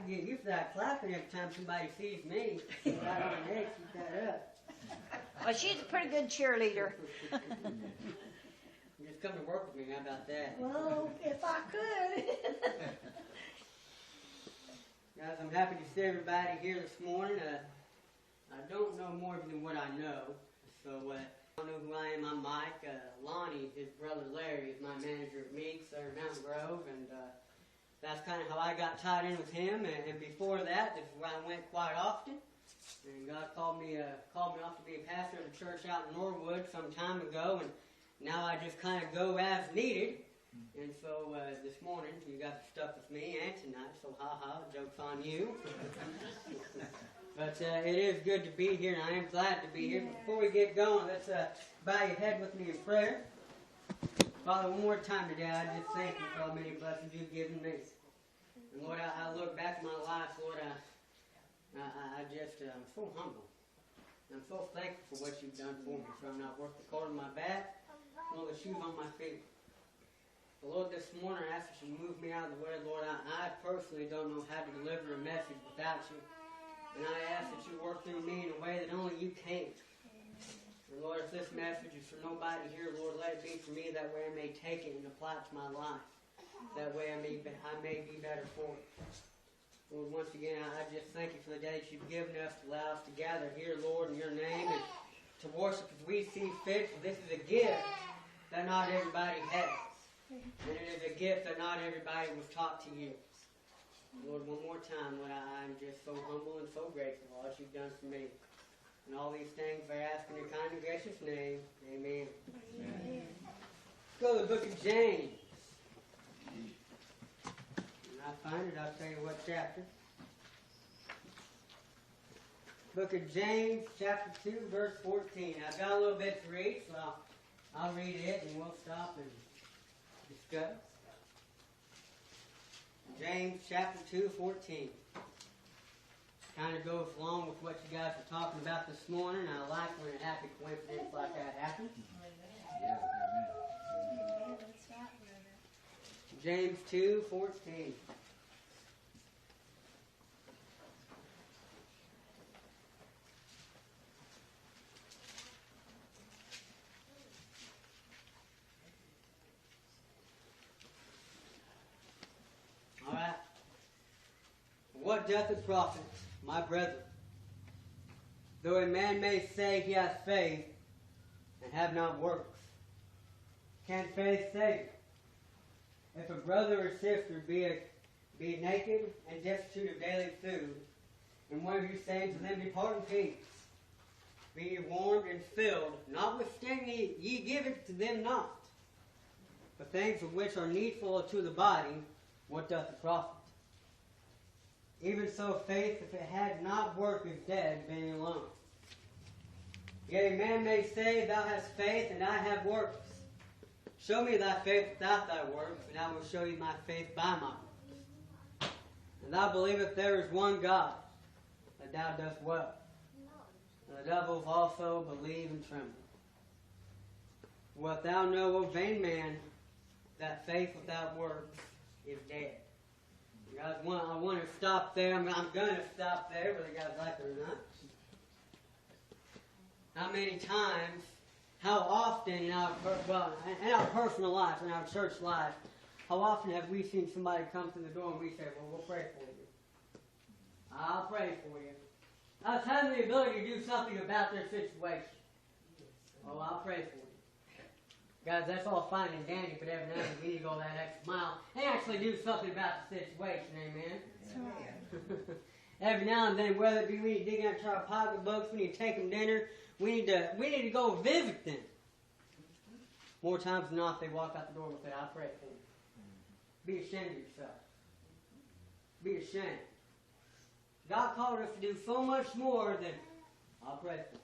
get used to that clapping every time somebody sees me. Right on the neck, keep that up. Well, she's a pretty good cheerleader. Just come to work with me, how about that? Well, if I could. Guys, I'm happy to see everybody here this morning. I don't know more than what I know, so I don't know who I am. I'm Mike. Lonnie, his brother Larry, is my manager at Meeks there in Mountain Grove, and that's kind of how I got tied in with him. And before that, this is where I went quite often. And God called me off to be a pastor of a church out in Norwood some time ago, and now I just kind of go as needed. And so this morning, you guys are stuck with me, and tonight, so ha-ha, joke's on you. But it is good to be here, and I am glad to be here. But before we get going, let's bow your head with me in prayer. Father, one more time today, I just thank you for all many blessings you've given me. And Lord, I look back at my life, Lord, I'm so humble. I'm so thankful for what you've done for me. From not worth the coat on my back, nor the shoes on my feet. But Lord, this morning I ask that you move me out of the way. Lord, I personally don't know how to deliver a message without you. And I ask that you work through me in a way that only you can. And Lord, if this message is for nobody here, Lord, let it be for me. That way I may take it and apply it to my life. That way I may be better for it. Lord, once again, I just thank you for the day that you've given us to allow us to gather here, Lord, in your name, and to worship as we see fit. For this is a gift that not everybody has. And it is a gift that not everybody was taught to use. Lord, one more time, Lord, I'm just so humble and so grateful for all that you've done for me. And all these things I ask in your kind and gracious name. Amen. Amen. Let's go to the book of James. When I find it, I'll tell you what chapter. Book of James, chapter 2, verse 14. I've got a little bit to read, so I'll read it and we'll stop and discuss. James chapter 2, 14. Kind of goes along with what you guys were talking about this morning. I like when a happy coincidence like that happens. James 2, 14. Alright. What doth it profit, my brethren, though a man may say he hath faith and have not works? Can faith save him? If a brother or sister be naked and destitute of daily food, and one of you saying to them, depart in peace, be ye warmed and filled, notwithstanding ye give it to them not, but things of which are needful to the body, what doth it profit? Even so faith, if it had not work, is dead, being alone. Yet a man may say, thou hast faith, and I have works. Show me thy faith without thy works, and I will show you my faith by my works. And thou believest there is one God, that thou dost well. And the devils also believe and tremble. Wilt thou know, O vain man, that faith without works is dead? You guys, I want to stop there. I'm going to stop there, whether you guys like it or not. How many times, how often in our personal life, in our church life, how often have we seen somebody come through the door and we say, well, we'll pray for you. I'll pray for you. Us having the ability to do something about their situation. Oh, I'll pray for you. Guys, that's all fine and dandy, but every now and then we need to go that extra mile and actually do something about the situation, amen? Right. Every now and then, whether it be we need to dig into our pocketbooks, we need to take them dinner, we need to go visit them. More times than not, they walk out the door with it, I'll pray for you. Be ashamed of yourself. Be ashamed. God called us to do so much more than I'll pray for you.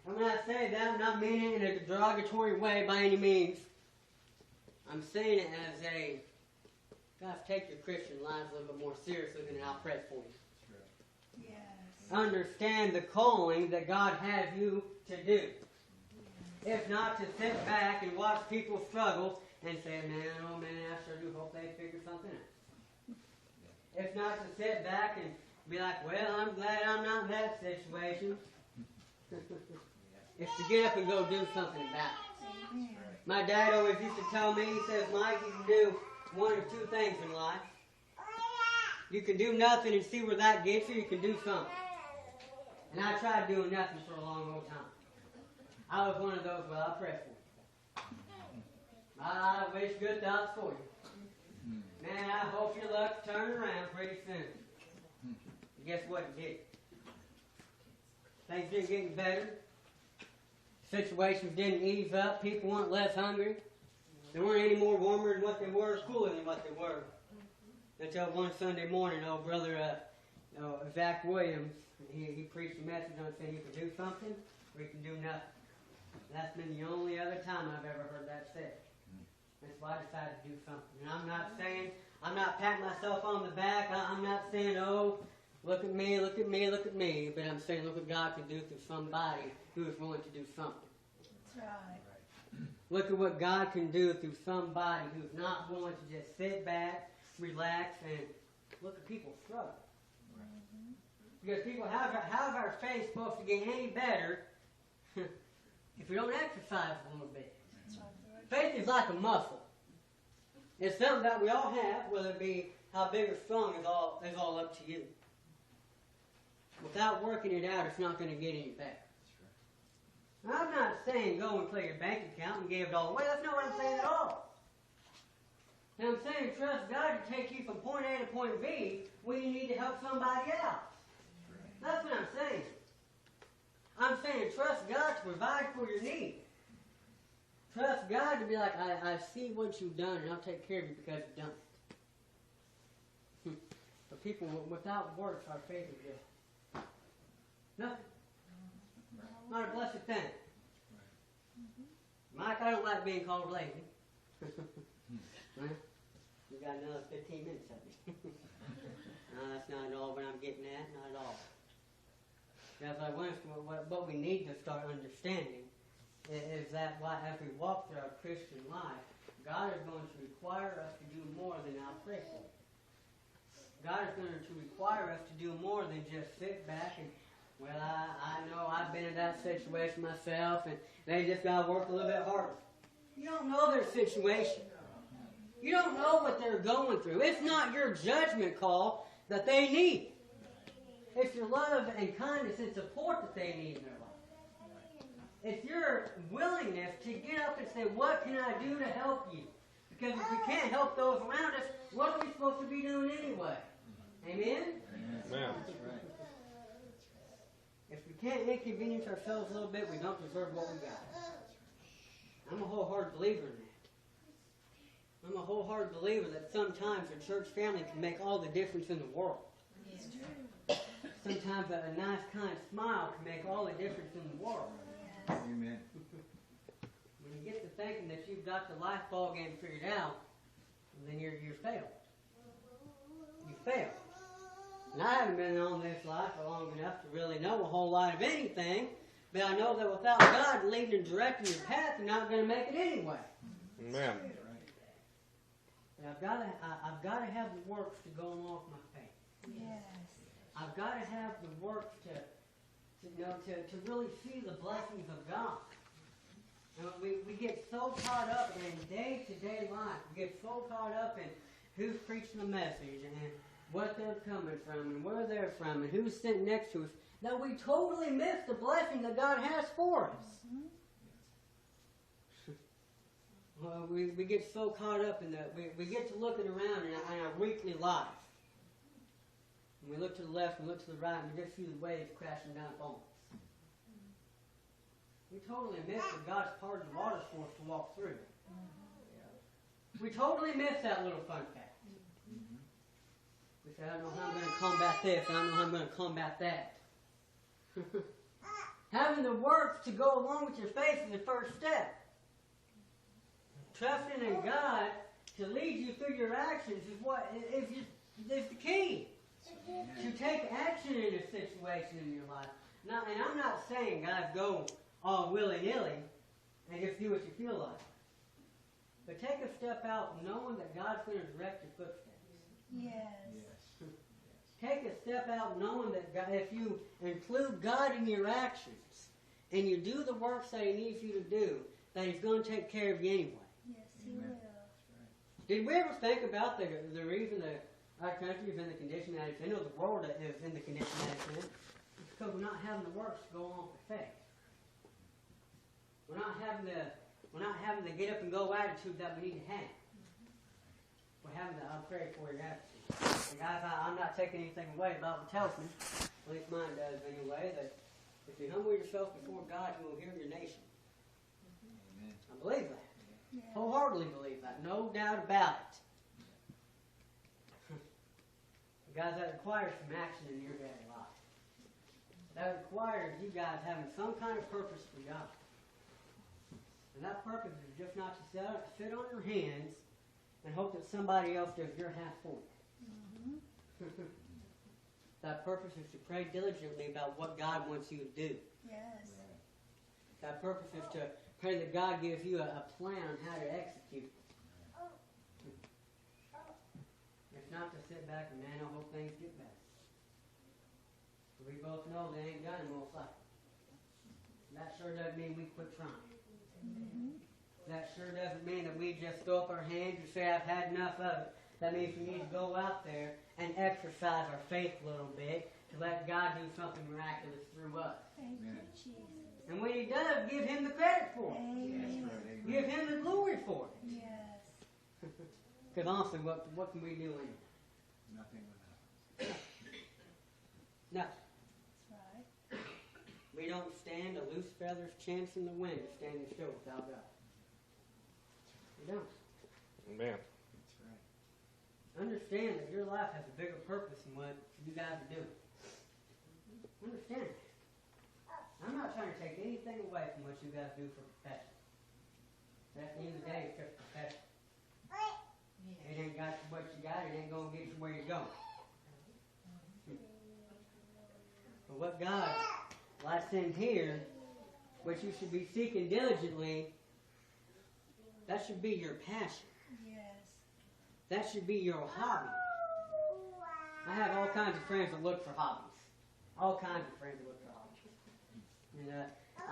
And when I say that, I'm not meaning it in a derogatory way by any means. I'm saying it as a, guys, take your Christian lives a little bit more seriously than I'll pray for you. Yes. Understand the calling that God has you to do. If not to sit back and watch people struggle and say, man, oh man, I sure do hope they figure something out. It's not to sit back and be like, well, I'm glad I'm not in that situation. It's to get up and go do something about it. My dad always used to tell me, he says, Mike, you can do one of two things in life. You can do nothing and see where that gets you, you can do something. And I tried doing nothing for a long, long time. I was one of those, well, I pray for you. I wish good thoughts for you. Man, I hope your luck turns around pretty soon. And guess what it did? Things didn't get better. Situations didn't ease up. People weren't less hungry. They weren't any more warmer than what they were, cooler than what they were. Until one Sunday morning, old brother Zach Williams, he preached a message on saying you can do something or you can do nothing. That's been the only other time I've ever heard that said. That's why I decided to do something. And I'm not patting myself on the back. I'm not saying, oh, look at me, look at me, look at me. But I'm saying, look what God can do through somebody who is willing to do something. That's right. Look at what God can do through somebody who's not willing to just sit back, relax, and look at people struggle. Because people, how's our faith supposed to get any better if we don't exercise a little bit? Faith is like a muscle. It's something that we all have, whether it be how big or strong is all up to you. Without working it out, it's not going to get any better. Now, I'm not saying go and clear your bank account and give it all away. That's not what I'm saying at all. Now, I'm saying trust God to take you from point A to point B when you need to help somebody out. That's what I'm saying. I'm saying trust God to provide for your need. Trust God to be like, I see what you've done and I'll take care of you because you've done it. But people, without works, our faith is just nothing. Not a blessed thing. Mike, I don't like being called lazy. You got another 15 minutes of me. No, that's not at all what I'm getting at. Not at all. That's what we need to start understanding is that as we walk through our Christian life, God is going to require us to do more than our pray for. God is going to require us to do more than just sit back and, well, I know I've been in that situation myself, and they just got to work a little bit harder. You don't know their situation. You don't know what they're going through. It's not your judgment call that they need. It's your love and kindness and support that they need in their life. It's your willingness to get up and say, what can I do to help you? Because if we can't help those around us, what are we supposed to be doing anyway? Amen? Amen. If we can't inconvenience ourselves a little bit, we don't deserve what we got. I'm a wholehearted believer in that. I'm a wholehearted believer that sometimes a church family can make all the difference in the world. Sometimes a nice, kind smile can make all the difference in the world. Amen. When you get to thinking that you've got the life ball game figured out, then you're failed. You failed. And I haven't been on this life for long enough to really know a whole lot of anything, but I know that without God leading and directing your path, you're not going to make it anyway. Amen. But I've got to have the works to go along with my faith. Yes. I've got to have the works to really see the blessings of God. And we get so caught up in day-to-day life. We get so caught up in who's preaching the message and what they're coming from and where they're from and who's sitting next to us that we totally miss the blessing that God has for us. Well, we get so caught up in that. We get to looking around in our weekly life. And we look to the left, we look to the right, and we just see the waves crashing down upon us. We totally miss that God's parted the waters for us to walk through. We totally miss that little fun fact. We say, I don't know how I'm going to combat this, I don't know how I'm going to combat that. Having the works to go along with your faith is the first step. Trusting in God to lead you through your actions is the key. To take action in a situation in your life. Now, and I'm not saying, guys, go all willy-nilly and just do what you feel like. But take a step out knowing that God's going to direct your footsteps. Yes. take a step out knowing that God, if you include God in your actions and you do the works that He needs you to do, that He's going to take care of you anyway. Yes, He will. Did we ever think about the reason that our country is in the condition that it's in, or the world that is in the condition that it's in? It's because we're not having the works go on for faith. We're not having the get up and go attitude that we need to have. We're having the I'll pray for your attitude. And guys, I'm not taking anything away. The Bible tells me, at least mine does anyway, that if you humble yourself before God, He will hear your nation. Amen. I believe that. Yeah. Wholeheartedly believe that. No doubt about it. Guys, that requires some action in your daily life. That requires you guys having some kind of purpose for God. And that purpose is just not to sit on your hands and hope that somebody else does your half for you. That purpose is to pray diligently about what God wants you to do. Yes. That purpose is to pray that God gives you a plan on how to execute. It's not to sit back and, man, I hope things get better. We both know they ain't got no fight. That sure doesn't mean we quit trying. That sure doesn't mean that we just throw up our hands and say, I've had enough of it. That means we need to go out there and exercise our faith a little bit to let God do something miraculous through us. Thank you, Jesus. And when He does, give Him the credit for it. Amen. Give Him the glory for it. Yes. Because honestly, what can we do in it? Nothing without. Nothing. That's right. We don't stand a loose feather's chance in the wind to stand still without God. We don't. Amen. That's right. Understand that your life has a bigger purpose than what you guys are doing. Understand that. I'm not trying to take anything away from what you guys do for profession. At the end of the day, it's just profession. It ain't got you what you got. It ain't going to get you where you're going. But what God likes in here, what you should be seeking diligently, that should be your passion. Yes. That should be your hobby. I have all kinds of friends that look for hobbies. All kinds of friends that look for hobbies. And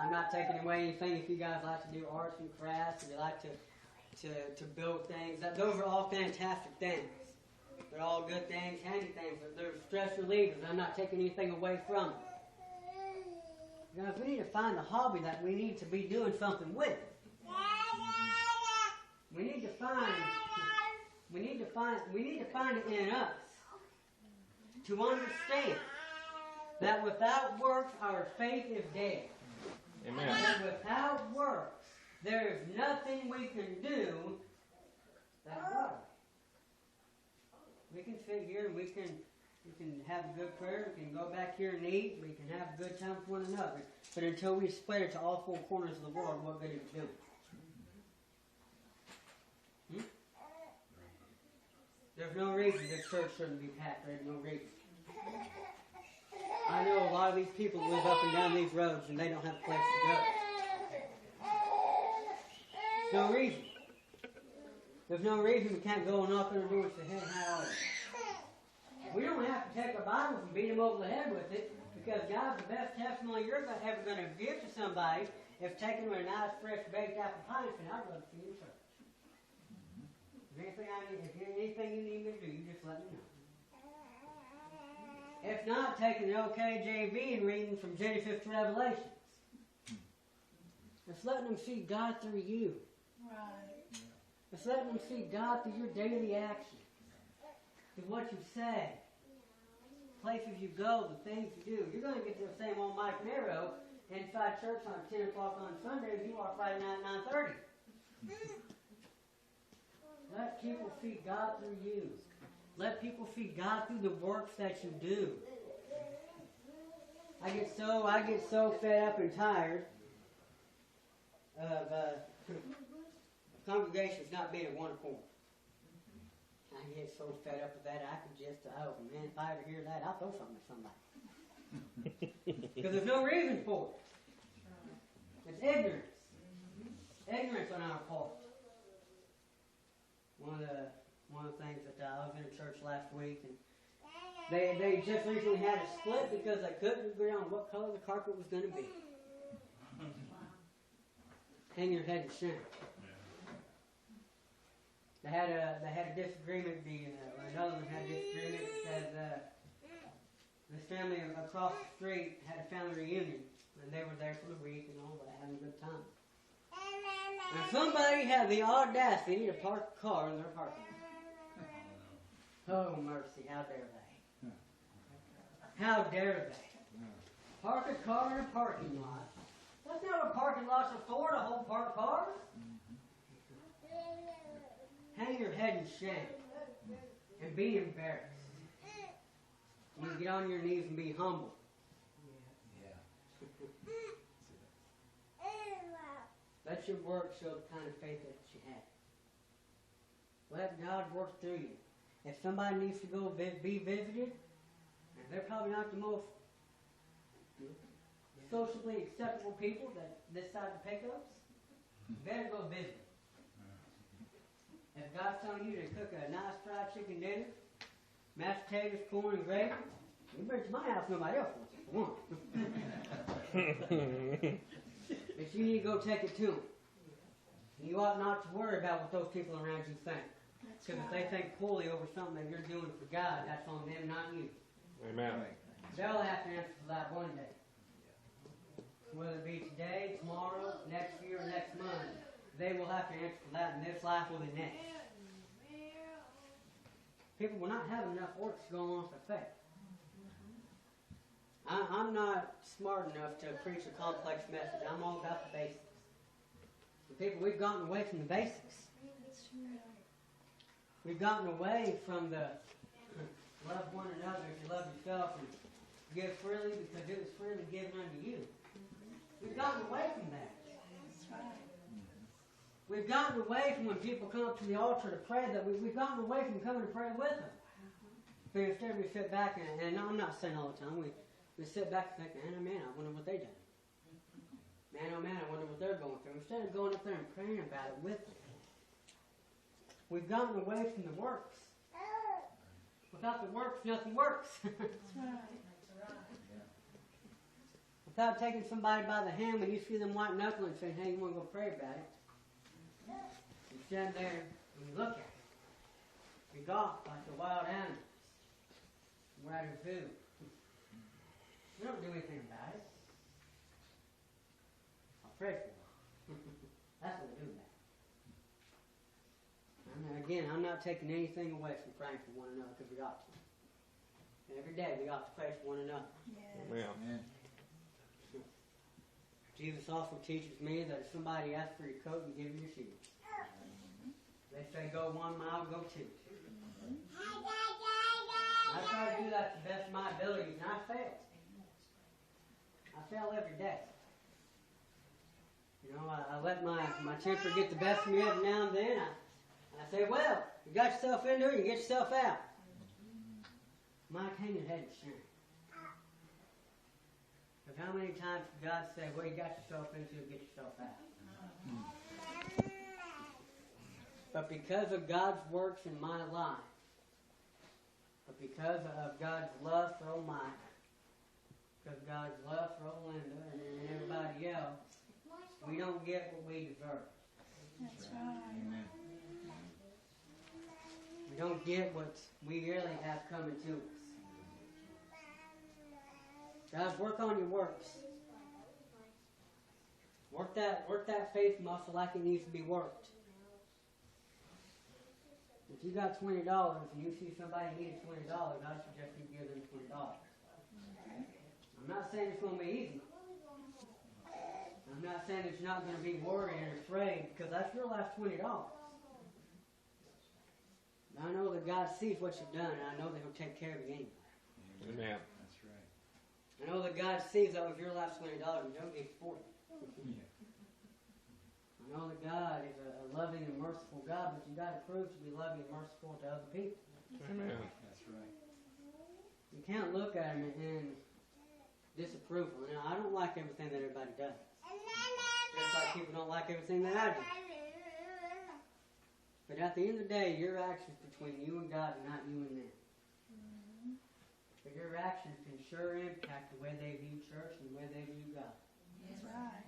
I'm not taking away anything if you guys like to do arts and crafts and you like to build things. Those are all fantastic things. They're all good things, handy things. They're stress relievers. I'm not taking anything away from it. Guys, we need to find the hobby that we need to be doing something with. We need to find it in us to understand that without works our faith is dead. Amen. And without works there is nothing we can do that works. We can sit here and we can have a good prayer, we can go back here and eat, we can have a good time with one another. But until we spread it to all four corners of the world, what good is it doing? There's no reason this church shouldn't be packed. There's no reason. I know a lot of these people live up and down these roads and they don't have a place to go. There's no reason. There's no reason we can't go and knock on the door and say, hey, how are you? We don't have to take our Bibles and beat them over the head with it, because God's the best testimony you're ever going to give to somebody if taking them a nice, fresh, baked apple pie and saying, I'd love to see you in church. If there's anything you need me to do, you just let me know. If not, taking the OKJV and reading from Genesis to Revelations. It's letting them see God through you. Right. It's letting them see God through your daily actions, through what you say, places you go, the things you do. You're going to get the same old Mike Marah inside church on 10 o'clock on Sunday as you are Friday night at 9:30. Let people see God through you. Let people see God through the works that you do. I get so fed up and tired of congregations not being in one accord. I get so fed up with that, I could just, oh man, if I ever hear that, I'll throw something at somebody. Because there's no reason for it. It's ignorance. Ignorance on our part. One of the things that I was in a church last week, and They just recently had a split because they couldn't agree on what color the carpet was going to be. Hang your head in shame. They had a disagreement. Another one had a disagreement because this family across the street had a family reunion, and they were there for the week and all that, having a good time. And somebody had the audacity to park a car in their parking lot. Oh mercy! How dare they? How dare they? Park a car in a parking lot. That's not what parking lots are for, to hold parked cars. Hang your head in shame and be embarrassed. You get on your knees and be humble. Let your work show the kind of faith that you have. Let God work through you. If somebody needs to go be visited, and they're probably not the most socially acceptable people that this side of the pickups, you better go visit. If God's telling you to cook a nice fried chicken dinner, mashed potatoes, corn, and gravy, you bring it to my house, nobody else wants it. But you need to go take it to them. You ought not to worry about what those people around you think. Because if they think poorly over something that you're doing for God, that's on them, not you. Amen. They'll have to answer for that one day. Whether it be today, tomorrow, next year, or next month, they will have to answer for that in this life or the next. People will not have enough work to go on for faith. I'm not smart enough to preach a complex message. I'm all about the basics. The people, we've gotten away from the basics. We've gotten away from the love one another as you love yourself and give freely because it was freely given unto you. We've gotten away from that. We've gotten away from when people come up to the altar to pray that we've gotten away from coming to pray with them. But instead we sit back and I'm not saying all the time, we sit back and think, man, oh man, I wonder what they done. Man, oh man, I wonder what they're going through. Instead of going up there and praying about it with them. We've gotten away from the works. Without the works, nothing works. That's right. Without taking somebody by the hand when you see them white knuckling and saying, hey, you want to go pray about it? You stand there and you look at it. You gawk like the wild animals. We're at a zoo. We don't do anything about it. I'll pray for them. That's what we do about it. Again, I'm not taking anything away from praying for one another because we ought to. Every day we ought to pray for one another. Yes. Amen. Jesus also teaches me that if somebody asks for your coat, you give them your shoes. They say go 1 mile, go 2. I try to do that to the best of my abilities, and I fail. I fail every day. You know, I let my temper get the best of me every now and then. I say, well, you got yourself into it, you get yourself out. Mike, hang your head in shame. Because how many times did God say, well, you got yourself into it, get yourself out? But because of God's works in my life, but because of God's love for old Mike, because of God's love for old Linda and everybody else, we don't get what we deserve. That's right. Amen. We don't get what we really have coming to us. Guys, work on your works. Work that faith muscle like it needs to be worked. If you got $20 and you see somebody needing $20, I suggest you give them $20. I'm not saying it's going to be easy. I'm not saying that you're not going to be worried and afraid because that's your last $20. I know that God sees what you've done, and I know that He'll take care of you anyway. Amen. That's right. I know that God sees that with your last $20, and He'll give it for you. I know that God is a loving and merciful God, but you've got to prove to be loving and merciful to other people. Amen. That's right. You can't look at Him in disapproval. Now, I don't like everything that everybody does. Just like people don't like everything that I do. But at the end of the day, your actions between you and God and not you and them. But your actions can sure impact the way they view church and the way they view God. That's right.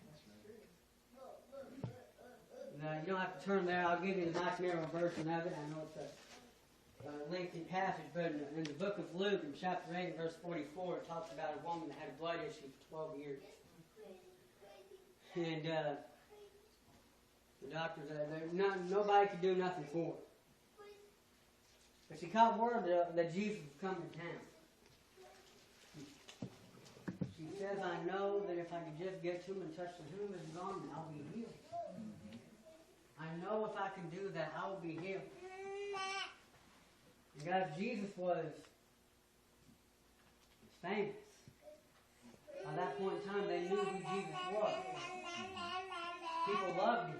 Now, you don't have to turn there. I'll give you a nice narrow version of it. I know it's a lengthy passage, but in the book of Luke, in chapter 8, verse 44, it talks about a woman that had a blood issue for 12 years. And the doctors, nobody could do nothing for her. But she caught word that Jesus was coming to town. She says, I know that if I could just get to him and touch the hem of his garment, I'll be healed. I know if I can do that, I will be healed. And guys, Jesus was famous. By that point in time, they knew who Jesus was. People loved him.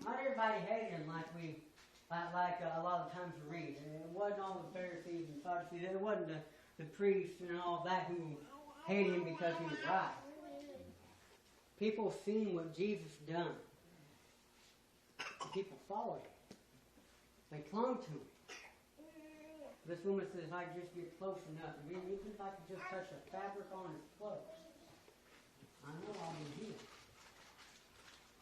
Not everybody hated him like a lot of times we read. It wasn't all the Pharisees and Sadducees. It wasn't the priests and all that who hated him because he was right. People seen what Jesus done. People followed him. They clung to him. This woman says, if I could just get close enough, even if I could just touch the fabric on his clothes, I know I'll be healed.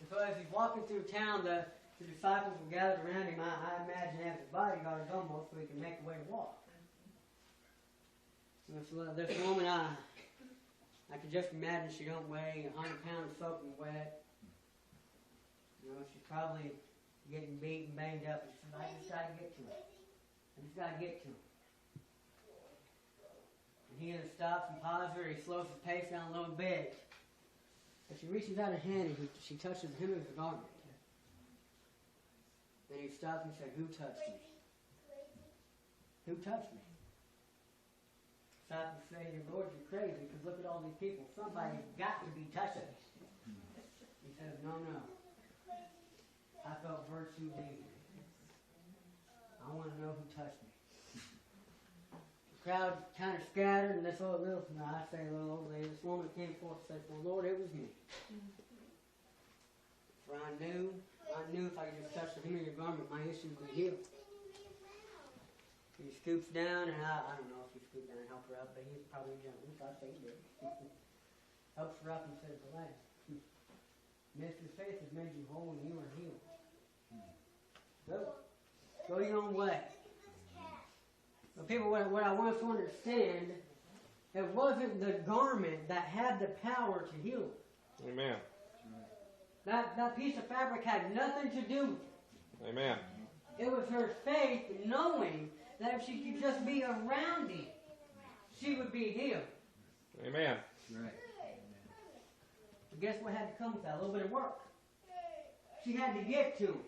And so as he's walking through town, the disciples were gathered around him. I imagine as his bodyguards almost, so he can make a way to walk. And this woman, I could just imagine she don't weigh 100 pounds soaking wet. You know, she's probably getting beat and banged up. And she said, I just got to get to him. I just got to get to him. And he either stops and pauses or he slows his pace down a little bit. But she reaches out her hand and she touches him with the garment. Then he stops and said, who touched me? Who touched me? Disciples say, Lord, you're crazy because look at all these people. Somebody's got to be touching us. He says, no. I felt virtue leaving. I want to know who touched me. The crowd kind of scattered, and this old little lady, this woman came forth and said, well, Lord, it was me. For I knew if I could just touch the hem of your garment, my issue would be healed. He scoops down, and I don't know if he scooped down and helped her up, but he's probably jumping, so I say he did. Helps her up and says, the lad, Mr. Faith has made you whole and you are healed. Go your own way. But people, what I want us to understand, it wasn't the garment that had the power to heal. Amen. That piece of fabric had nothing to do with it. Amen. It was her faith knowing that if she could just be around him, she would be healed. Amen. Right. But guess what had to come with that? A little bit of work. She had to get to him.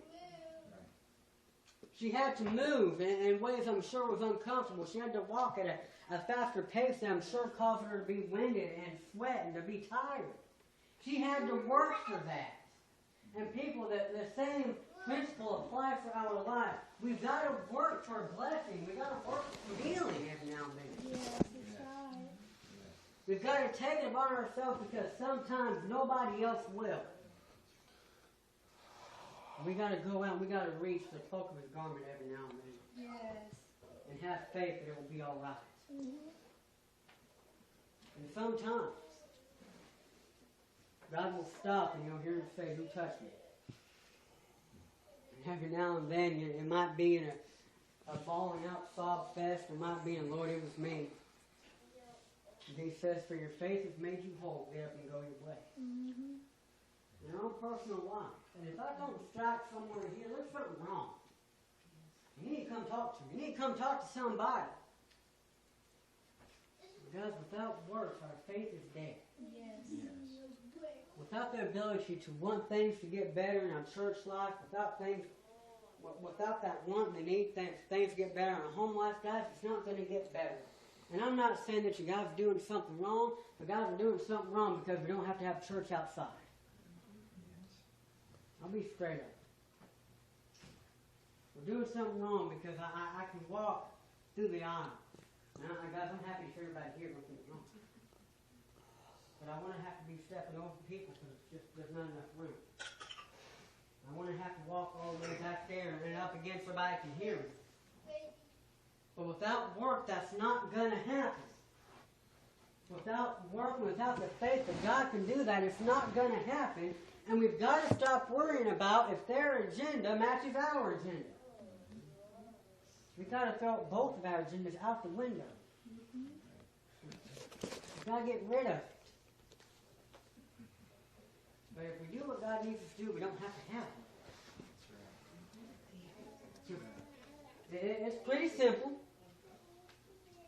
She had to move in ways I'm sure was uncomfortable. She had to walk at a faster pace that I'm sure caused her to be winded and sweat and to be tired. She had to work for that. And people, the same principle applies for our life. We've got to work for a blessing. We've got to work for healing every now and then. Yes, that's right. We've got to take it upon ourselves because sometimes nobody else will. We got to go out and we got to reach the cloak of his garment every now and then. Yes. And have faith that it will be all right. Mm-hmm. And sometimes God will stop and you'll hear him say, who touched me? And every now and then it might be in a bawling out sob fest. It might be in, Lord, it was me. And he says, for your faith has made you whole. Get up and go your way. Mm-hmm. In our own personal life. And if I don't strike somewhere here, there's something wrong. You need to come talk to me. You need to come talk to somebody. Because without works, our faith is dead. Yes. Without the ability to want things to get better in our church life, without that want and the need things to get better in our home life, guys, it's not going to get better. And I'm not saying that you guys are doing something wrong, but guys are doing something wrong because we don't have to have church outside. I'll be straight up. We're doing something wrong because I can walk through the aisle. Now, guys, I'm happy to hear everybody here don't think wrong. But I want to have to be stepping over people because there's not enough room. I want to have to walk all the way back there and up against so everybody can hear me. But without work, that's not going to happen. Without work, without the faith that God can do that, it's not going to happen. And we've got to stop worrying about if their agenda matches our agenda. We've got to throw both of our agendas out the window. We've got to get rid of it. But if we do what God needs us to do, we don't have to have it. It's pretty simple.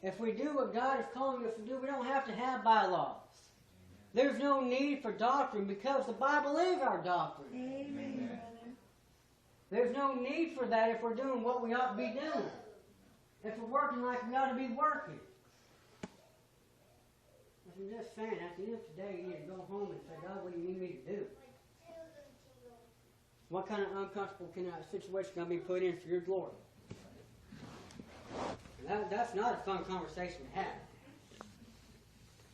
If we do what God is calling us to do, we don't have to have bylaws. There's no need for doctrine because the Bible is our doctrine. Amen, brother. There's no need for that if we're doing what we ought to be doing. If we're working like we ought to be working. I'm just saying, at the end of the day, you need to go home and say, God, what do you need me to do? What kind of uncomfortable situation can I be put in for your glory? That's not a fun conversation to have.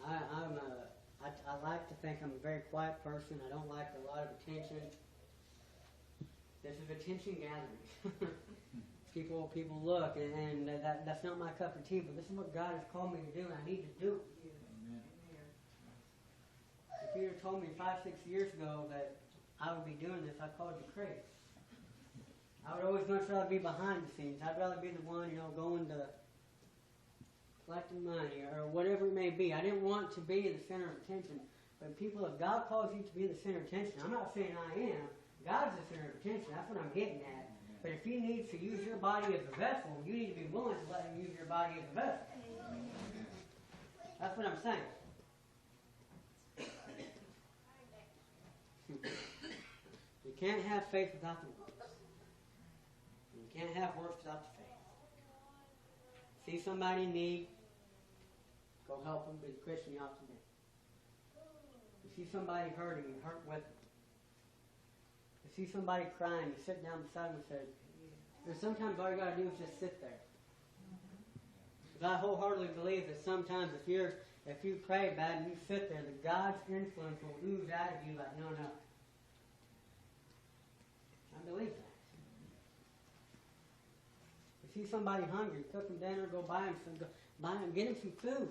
I like to think I'm a very quiet person. I don't like a lot of attention. This is attention gathering. people look, and that's not my cup of tea, but this is what God has called me to do, and I need to do it. If you had told me 5-6 years ago that I would be doing this, I'd call you crazy. I would always much rather be behind the scenes. I'd rather be the one, going to collecting money or whatever it may be. I didn't want to be the center of attention. But people, if God calls you to be the center of attention, I'm not saying I am. God's the center of attention. That's what I'm getting at. But if He needs to use your body as a vessel, you need to be willing to let Him use your body as a vessel. That's what I'm saying. You can't have faith without the works. You can't have works without the faith. See somebody in need, go help them. Be the Christian you ought to be. You see somebody hurting, you hurt with them. You see somebody crying, you sit down beside them and say, and sometimes all you got to do is just sit there. Because I wholeheartedly believe that sometimes if you pray bad and you sit there, that God's influence will ooze out of you like, no. I believe that. You see somebody hungry, cook them dinner, go buy them, get them some food.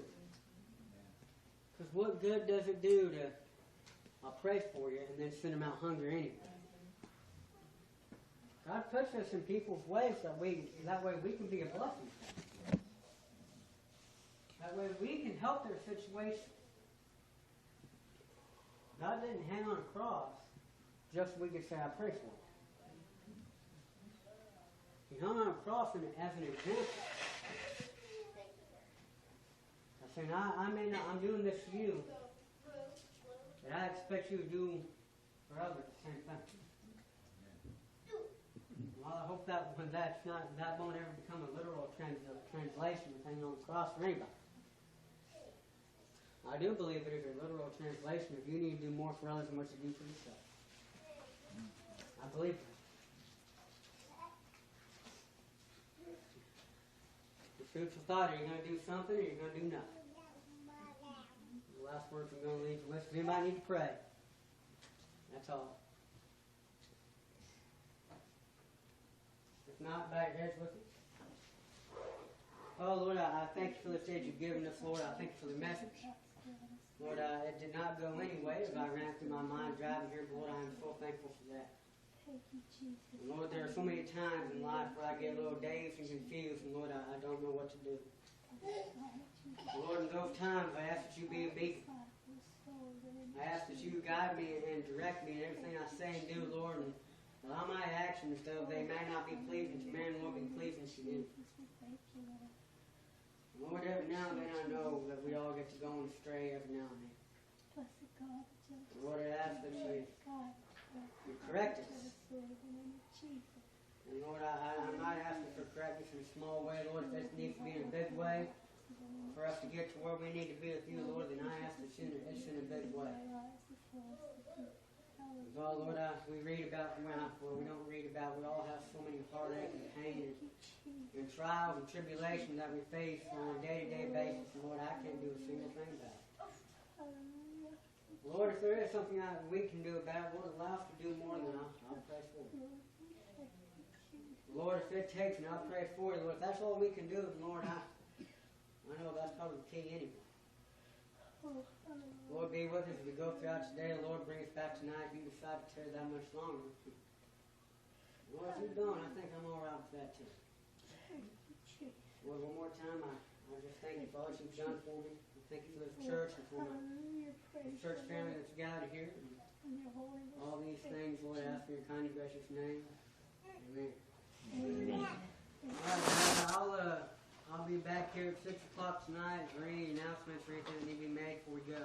Because what good does it do to, I'll pray for you, and then send them out hungry anyway? God puts us in people's ways that way we can be a blessing. That way we can help their situation. God didn't hang on a cross just so we could say, I pray for you. He hung on a cross as an example. I said, I'm doing this for you, but I expect you to do for others the same thing. Well, I hope that won't ever become a literal translation of hanging on the cross for anybody. I do believe it is a literal translation if you need to do more for others than what you do for yourself. I believe that. Food for thought, are you going to do something or are you going to do nothing? The last words I'm going to leave you with. Does anybody need to pray? That's all. If not, bow your heads with me. Oh, Lord, I thank you for the day you've given us, Lord. I thank you for the message. Lord, it did not go anyway as I ran through my mind driving here, but Lord, I am so thankful for that. Lord, there are so many times in life where I get a little dazed and confused, and Lord, I don't know what to do. Lord, in those times, I ask that you be a beacon. I ask that you guide me and direct me in everything I say and do, Lord, and allow my actions, though they may not be pleasing to man, will be pleasing to you. Lord, every now and then I know that we all get to go astray every now and then. Lord, I ask that you correct us. And Lord, I'm not asking for correctness in a small way, Lord. If this needs to be in a big way for us to get to where we need to be with you, Lord, then I ask that it's in a big way. Well, Lord, we read about, well, we don't read about, we all have so many heartache and pain and trials and tribulations that we face on a day-to-day basis. And Lord, I can't do a single thing about it. Lord, if there is something we can do about it, Lord, allow us to do more than I'll pray for. Lord, if it takes me, I'll pray for you, Lord. If that's all we can do, Lord, I know that's probably the key anyway. Lord, be with us as we go throughout today. Lord, bring us back tonight. If you decide to tarry that much longer. Lord, if you're going, I think I'm all right with that too. Lord, one more time, I just thank you for all that you've done for me. I thank you for this church and for the church family that's gathered here. And all these things, Lord, I ask in your kind and gracious name. Amen. Amen. All right, I'll be back here at 6 o'clock tonight. Is there any announcements or anything that need to be made before we go?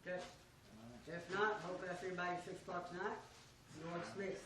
Okay. If not, hope that's everybody at 6 o'clock tonight. Lord Smith.